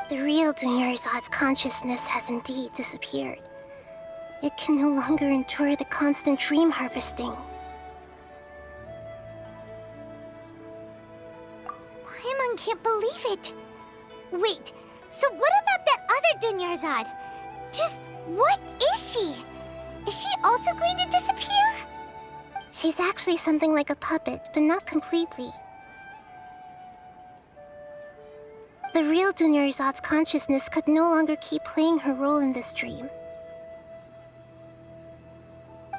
The real Dunyarzad's consciousness has indeed disappeared. It can no longer endure the constant dream harvesting. Paimon can't believe it. Wait, so what about that other Dunyarzad? Just what is she? Is she also going to disappear? She's actually something like a puppet, but not completely. The real Dunyarzad's consciousness could no longer keep playing her role in this dream.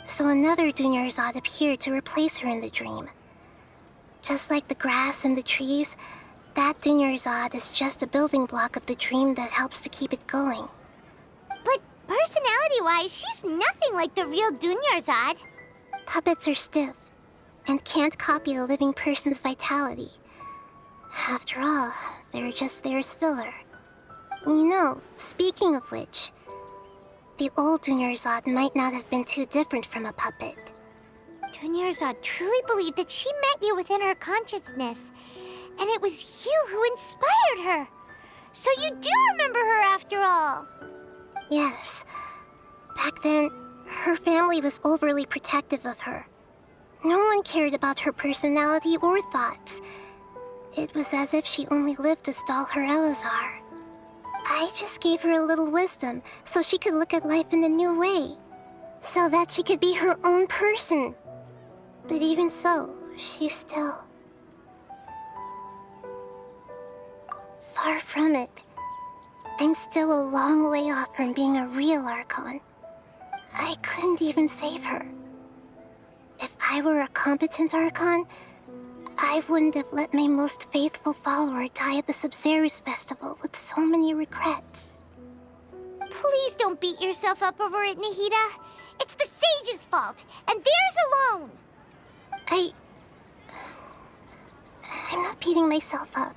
So another Dunyarzad appeared to replace her in the dream. Just like the grass and the trees, that Dunyarzad is just a building block of the dream that helps to keep it going. But personality-wise, she's nothing like the real Dunyarzad. Puppets are stiff and can't copy a living person's vitality. After all, they're just there as filler. You know, speaking of which, the old Dunyarzad might not have been too different from a puppet. Dunyarzad truly believed that she met you within her consciousness, and it was you who inspired her. So you do remember her after all. Yes. Back then, her family was overly protective of her. No one cared about her personality or thoughts. It was as if she only lived to stall her Elazar. I just gave her a little wisdom so she could look at life in a new way, so that she could be her own person. But even so, she's still... far from it. I'm still a long way off from being a real Archon. I couldn't even save her. If I were a competent Archon, I wouldn't have let my most faithful follower die at the Sabzeruz festival with so many regrets. Please don't beat yourself up over it, Nahida. It's the Sage's fault, and theirs alone. I'm not beating myself up.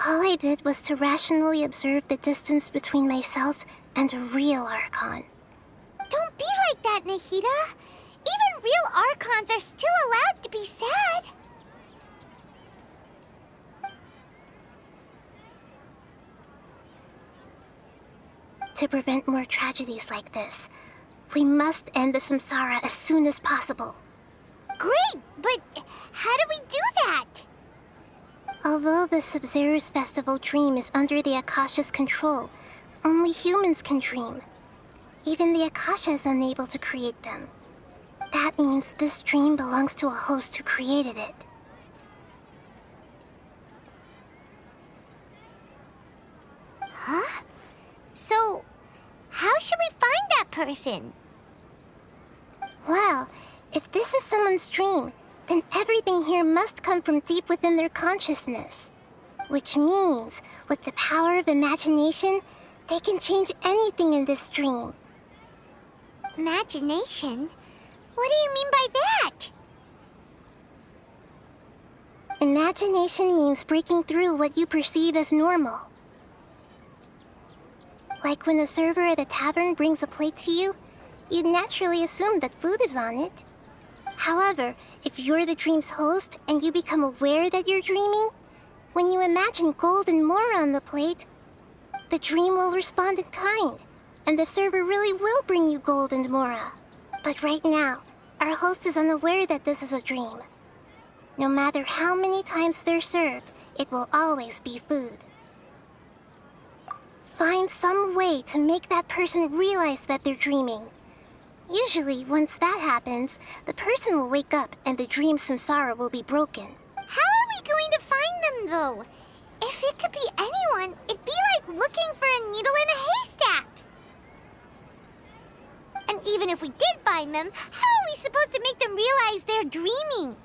All I did was to rationally observe the distance between myself and a real Archon. Don't be like that, Nahida. Even real Archons are still allowed to be sad. To prevent more tragedies like this, we must end the samsara as soon as possible. Great, but how do we do that? Although the Sabzeruz festival dream is under the Akasha's control, only humans can dream. Even the Akasha is unable to create them. That means this dream belongs to a host who created it. Huh? So, how should we find that person? Well, if this is someone's dream, then everything here must come from deep within their consciousness. Which means, with the power of imagination, they can change anything in this dream. Imagination? What do you mean by that? Imagination means breaking through what you perceive as normal. Like when the server at a tavern brings a plate to you, you'd naturally assume that food is on it. However, if you're the dream's host and you become aware that you're dreaming, when you imagine gold and mora on the plate, the dream will respond in kind, and the server really will bring you gold and mora. But right now, our host is unaware that this is a dream. No matter how many times they're served, it will always be food. Find some way to make that person realize that they're dreaming. Usually, once that happens, the person will wake up and the dream samsara will be broken. How are we going to find them, though? If it could be anyone, it'd be like looking for a needle in a haystack. And even if we did find them, how are we supposed to make them realize they're dreaming?